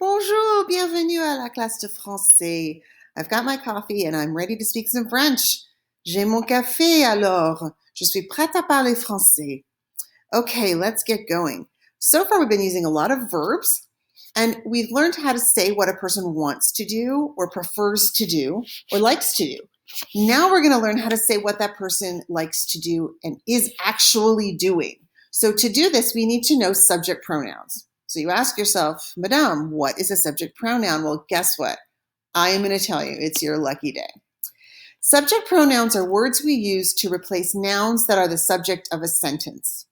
Bonjour, bienvenue à la classe de français. I've got my coffee and I'm ready to speak some French. J'ai mon café alors. Je suis prête à parler français. Okay, let's get going. So far, we've been using a lot of verbs, and we've learned how to say what a person wants to do, or prefers to do, or likes to do. Now we're going to learn how to say what that person likes to do and is actually doing. So to do this, we need to know subject pronouns. So you ask yourself, Madame, what is a subject pronoun? Well, guess what? I am going to tell you, it's your lucky day. Subject pronouns are words we use to replace nouns that are the subject of a sentence.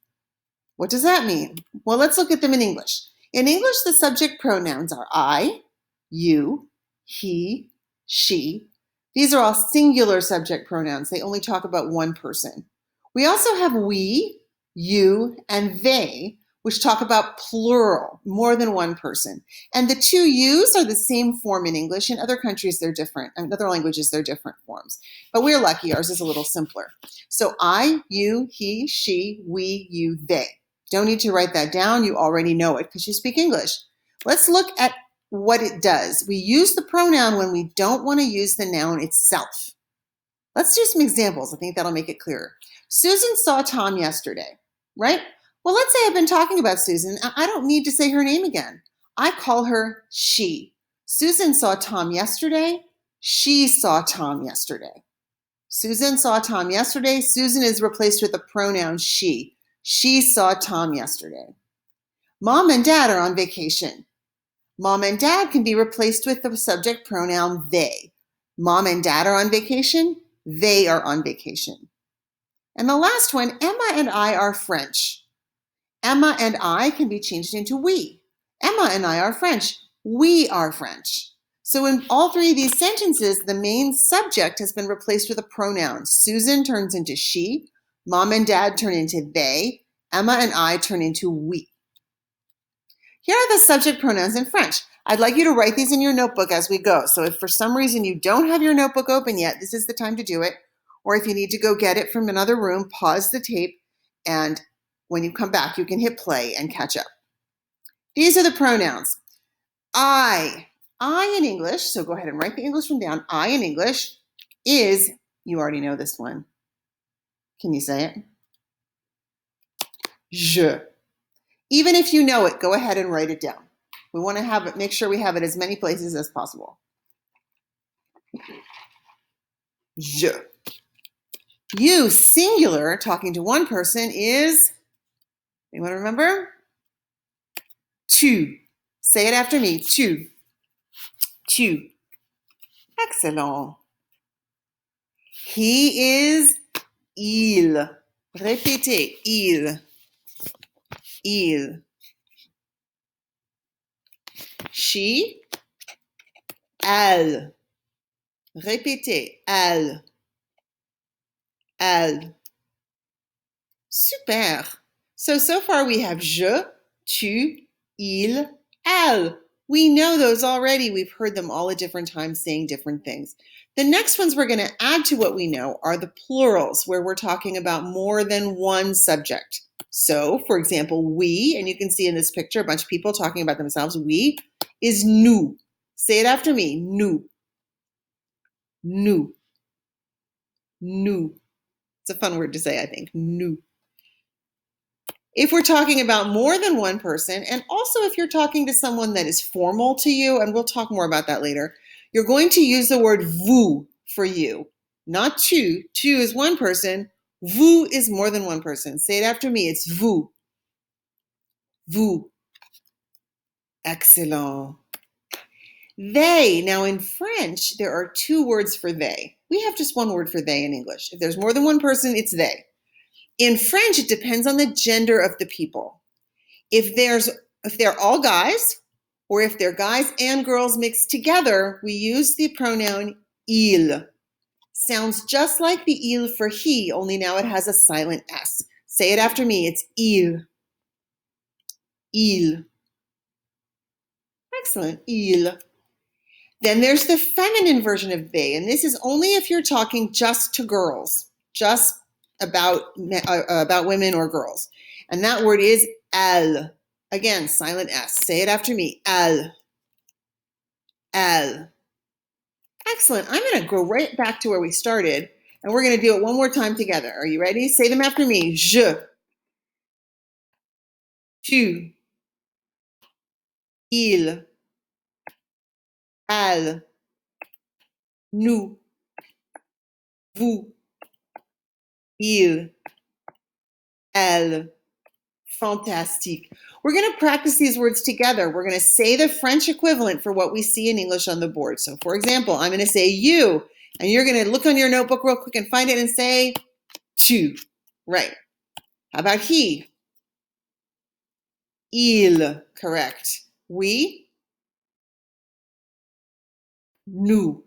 What does that mean? Well, let's look at them in English. In English, the subject pronouns are I, you, he, she. These are all singular subject pronouns. They only talk about one person. We also have we, you, and they, which talk about plural, more than one person. And the two yous are the same form in English. In other countries, they're different. In other languages, they're different forms. But we're lucky. Ours is a little simpler. So I, you, he, she, we, you, they. Don't need to write that down. You already know it because you speak English. Let's look at what it does. We use the pronoun when we don't want to use the noun itself. Let's do some examples. I think that'll make it clearer. Susan saw Tom yesterday, right? Well, let's say I've been talking about Susan. I don't need to say her name again. I call her she. Susan saw Tom yesterday. She saw Tom yesterday. Susan saw Tom yesterday. Susan is replaced with the pronoun she. She saw Tom yesterday. Mom and Dad are on vacation. Mom and Dad can be replaced with the subject pronoun they. Mom and Dad are on vacation. They are on vacation. And the last one, Emma and I are French. Emma and I can be changed into we. Emma and I are French. We are French. So in all three of these sentences, the main subject has been replaced with a pronoun. Susan turns into she. Mom and Dad turn into they. Emma and I turn into we. Here are the subject pronouns in French. I'd like you to write these in your notebook as we go. So if for some reason you don't have your notebook open yet, this is the time to do it. Or if you need to go get it from another room, pause the tape, and when you come back, you can hit play and catch up. These are the pronouns. I in English, so go ahead and write the English one down. I in English is, you already know this one. Can you say it? Je. Even if you know it, go ahead and write it down. We want to have it, make sure we have it as many places as possible. Je. You, singular, talking to one person is, anyone remember? Tu. Say it after me. Tu. Tu. Excellent. He is il. Répétez. Il. Il. She. Elle. Répétez. Elle. Elle. Super. So far we have je, tu, il, elle. We know those already. We've heard them all at different times saying different things. The next ones we're going to add to what we know are the plurals, where we're talking about more than one subject. So, for example, we, and you can see in this picture a bunch of people talking about themselves, we is nous. Say it after me, nous. Nous. Nous. It's a fun word to say, I think, nous. If we're talking about more than one person, and also if you're talking to someone that is formal to you, and we'll talk more about that later, you're going to use the word vous for you, not tu. Tu is one person. Vous is more than one person. Say it after me. It's vous. Vous. Excellent. They. Now in French, there are two words for they. We have just one word for they in English. If there's more than one person, it's they. In French, it depends on the gender of the people. If they're all guys, or if they're guys and girls mixed together, we use the pronoun il. Sounds just like the il for he, only now it has a silent S. Say it after me. It's il. Il. Excellent. Il. Then there's the feminine version of they, and this is only if you're talking just to girls, just about women or girls. And that word is elle. Again, silent S. Say it after me. Elle. Elle. Excellent. I'm going to go right back to where we started, and we're going to do it one more time together. Are you ready? Say them after me. Je, tu, il, elle, nous, vous, il, elle. Fantastic. We're going to practice these words together. We're going to say the French equivalent for what we see in English on the board. So, for example, I'm going to say you, and you're going to look on your notebook real quick and find it and say tu. Right. How about he? Il. Correct. We? Nous.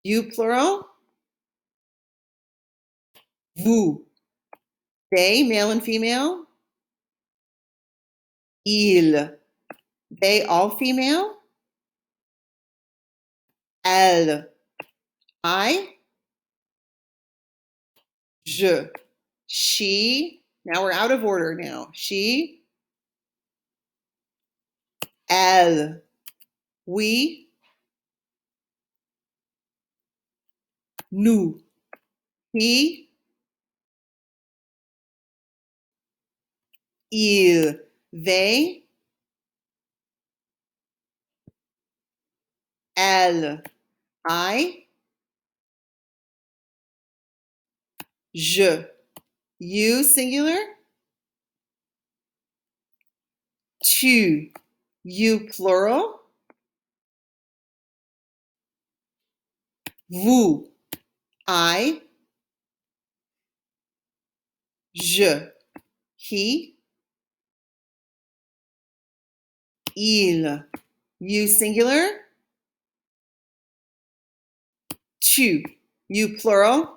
You, plural? Vous. They, male and female? Il. They, all female? Elle. I? Je. She. Now we're out of order now. She. Elle. We. Nous. He. Il. They. Elle. I. Je. You, singular? Tu. You, plural? Vous. I. Je. He. Il. You, singular? Tu. You, plural?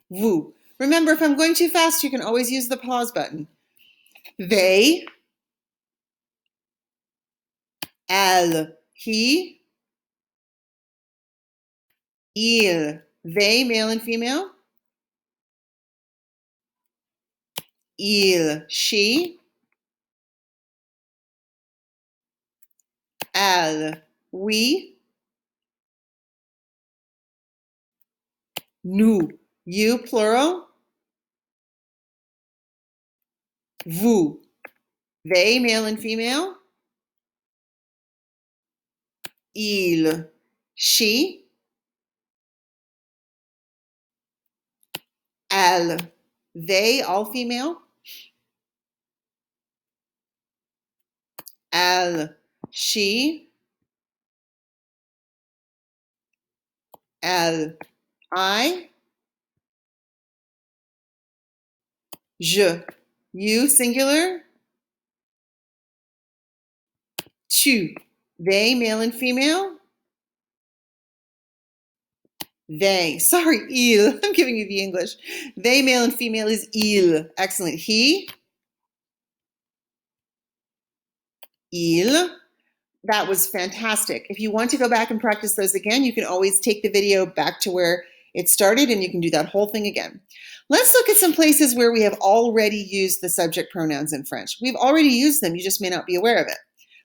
Vous. Remember, if I'm going too fast, you can always use the pause button. They. Elle. He. Il. They, male and female? Il. She. Elle. We. Nous. You, plural? Vous. They, male and female? Il. She. Elle. They, all female? Elle. She. Elle. I. Je. You, singular? Tu. They, male and female? They. Sorry, il. I'm giving you the English. They, male and female, is il. Excellent. He. Il. That was fantastic. If you want to go back and practice those again, you can always take the video back to where it started and you can do that whole thing again. Let's look at some places where we have already used the subject pronouns in French. We've already used them, you just may not be aware of it.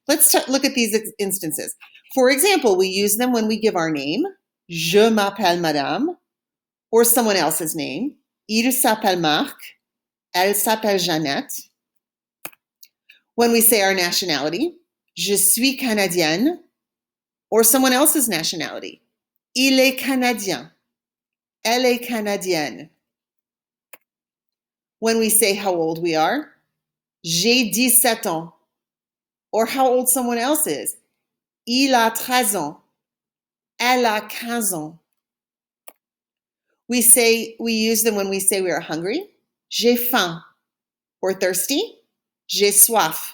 Let's look at these instances. For example, we use them when we give our name, je m'appelle madame, or someone else's name, il s'appelle Marc, elle s'appelle Jeannette. When we say our nationality, je suis canadienne, or someone else's nationality, il est canadien, elle est canadienne. When we say how old we are, j'ai 17 ans, or how old someone else is, il a 13 ans, elle a 15 ans. We use them when we say we are hungry, j'ai faim, or thirsty, j'ai soif.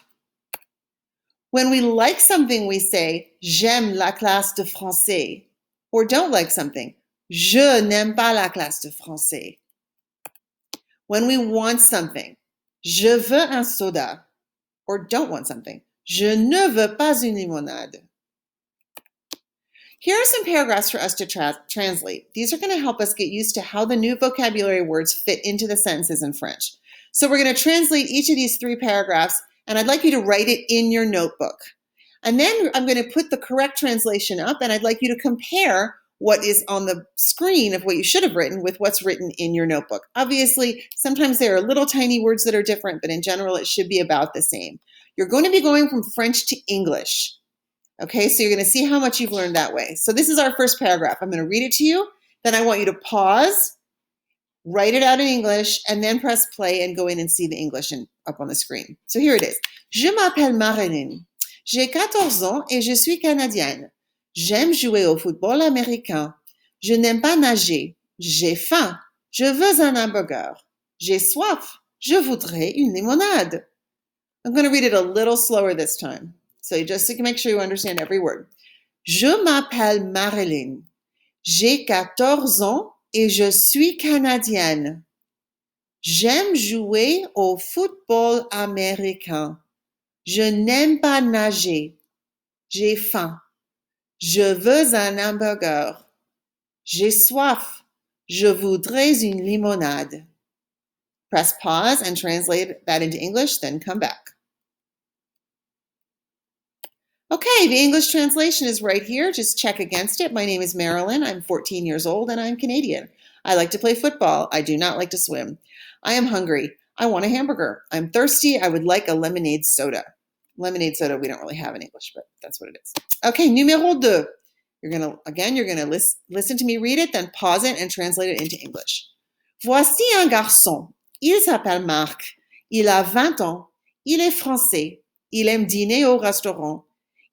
When we like something, we say j'aime la classe de français, or don't like something, je n'aime pas la classe de français. When we want something, je veux un soda, or don't want something, je ne veux pas une limonade. Here are some paragraphs for us to translate. These are going to help us get used to how the new vocabulary words fit into the sentences in French. So we're going to translate each of these 3 paragraphs, and I'd like you to write it in your notebook. And then I'm going to put the correct translation up, and I'd like you to compare what is on the screen of what you should have written with what's written in your notebook. Obviously, sometimes there are little tiny words that are different, but in general, it should be about the same. You're going to be going from French to English. Okay, so you're going to see how much you've learned that way. So this is our first paragraph. I'm going to read it to you. Then I want you to pause, write it out in English, and then press play and go in and see the English up on the screen. So here it is. Je m'appelle Marilyn. J'ai 14 ans et je suis canadienne. J'aime jouer au football américain. Je n'aime pas nager. J'ai faim. Je veux un hamburger. J'ai soif. Je voudrais une limonade. I'm going to read it a little slower this time. So just to make sure you understand every word. Je m'appelle Marilyn. J'ai 14 ans et je suis canadienne. J'aime jouer au football américain. Je n'aime pas nager. J'ai faim. Je veux un hamburger. J'ai soif. Je voudrais une limonade. Press pause and translate that into English, then come back. Okay, the English translation is right here. Just check against it. My name is Marilyn. I'm 14 years old and I'm Canadian. I like to play football. I do not like to swim. I am hungry. I want a hamburger. I'm thirsty. I would like a lemonade soda. Lemonade soda we don't really have in English, but that's what it is. Okay, numéro 2. You're gonna listen to me read it, then pause it and translate it into English. Voici un garçon. Il s'appelle Marc. Il a 20 ans. Il est français. Il aime dîner au restaurant.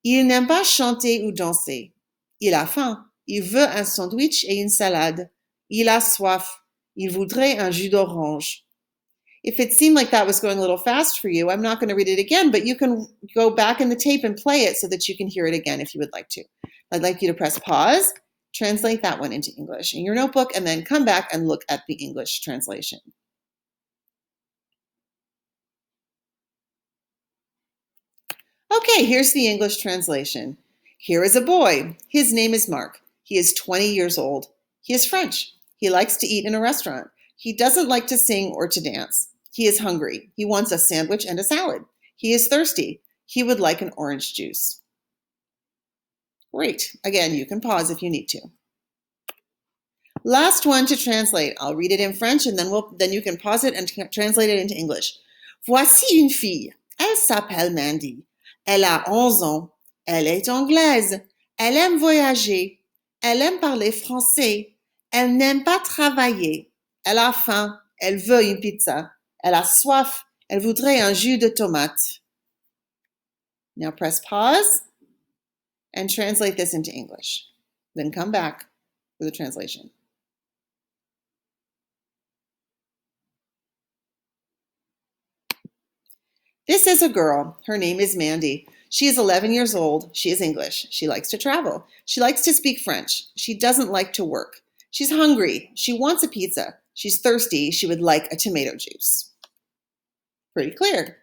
Il n'aime pas chanter ou danser. Il a faim. Il veut un sandwich et une salade. Il a soif. Il voudrait un jus d'orange. If it seemed like that was going a little fast for you, I'm not going to read it again, but you can go back in the tape and play it so that you can hear it again if you would like to. I'd like you to press pause, translate that one into English in your notebook, and then come back and look at the English translation. Okay, here's the English translation. Here is a boy. His name is Mark. He is 20 years old. He is French. He likes to eat in a restaurant. He doesn't like to sing or to dance. He is hungry. He wants a sandwich and a salad. He is thirsty. He would like an orange juice. Great. Again, you can pause if you need to. Last one to translate. I'll read it in French and then you can pause it and translate it into English. Voici une fille. Elle s'appelle Mandy. Elle a 11 ans. Elle est anglaise. Elle aime voyager. Elle aime parler français. Elle n'aime pas travailler. Elle a faim. Elle veut une pizza. Elle a soif. Elle voudrait un jus de tomate. Now press pause and translate this into English. Then come back with a translation. This is a girl. Her name is Mandy. She is 11 years old. She is English. She likes to travel. She likes to speak French. She doesn't like to work. She's hungry. She wants a pizza. She's thirsty. She would like a tomato juice. Pretty clear.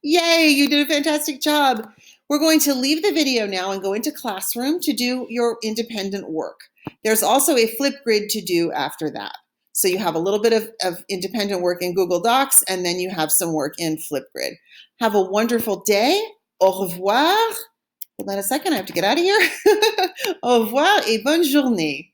Yay, you did a fantastic job. We're going to leave the video now and go into Classroom to do your independent work. There's also a flip grid to do after that. So you have a little bit of independent work in Google Docs, and then you have some work in Flipgrid. Have a wonderful day. Au revoir. Hold on a second, I have to get out of here. Au revoir et bonne journée.